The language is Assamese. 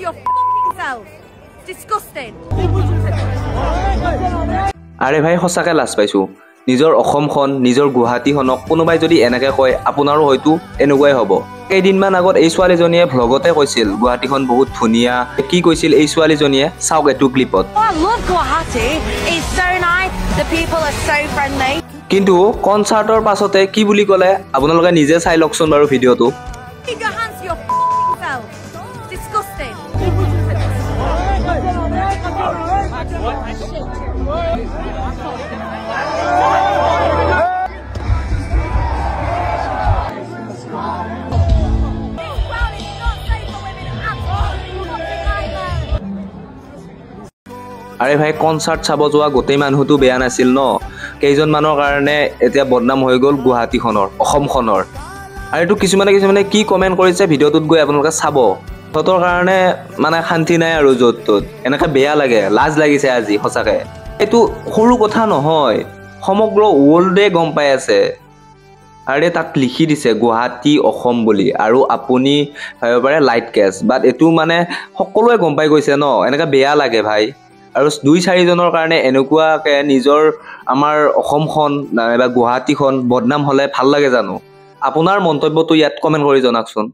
your fucking self. Disgusting. আৰে ভাই সঁচাকৈ লাজ পাইছোঁ নিজৰ অসমখন নিজৰ গুৱাহাটীখনক কোনোবাই যদি এনেকৈ কয় আপোনাৰো হয়তো এনেকুৱাই হ'ব কেইদিনমান আগত এই ছোৱালীজনীয়ে ভ্লগতে কৈছিল গুৱাহাটীখন বহুত ধুনীয়া কি কৈছিল এই ছোৱালীজনীয়ে চাওক এইটো ক্লিপত I love Guwahati. It's so nice. The people are so friendly. কিন্তু কনচাৰ্টৰ পাছতে কি বুলি ক'লে আপোনালোকে নিজে চাই লওকচোন বাৰু ভিডিঅ'টো Keep your hands to your fucking self. Disgusting. আৰে ভাই কনচাৰ্ট চাব যোৱা গোটেই মানুহটো বেয়া নাছিল ন কেইজনমানৰ কাৰণে এতিয়া বদনাম হৈ গ'ল গুৱাহাটীখনৰ অসমখনৰ আৰু এইটো কিছুমানে কি কমেণ্ট কৰিছে ভিডিঅ'টোত গৈ আপোনালোকে চাব সিহঁতৰ কাৰণে মানে শান্তি নাই আৰু য'ত ত'ত এনেকৈ বেয়া লাগে লাজ লাগিছে আজি সঁচাকৈ এইটো সৰু কথা নহয় সমগ্ৰ ৱৰ্ল্ডে গম পাই আছে আৰু তাত লিখি দিছে গুৱাহাটী অসম বুলি আৰু আপুনি ভাবিব পাৰে লাইট কেছ বাট এইটো মানে সকলোৱে গম পাই গৈছে ন এনেকৈ বেয়া লাগে ভাই আৰু 2-4 জনৰ কাৰণে এনেকুৱাকৈ নিজৰ আমাৰ অসমখন বা গুৱাহাটীখন বদনাম হ'লে ভাল লাগে জানো আপোনাৰ মন্তব্যটো ইয়াত কমেণ্ট কৰি জনাওকচোন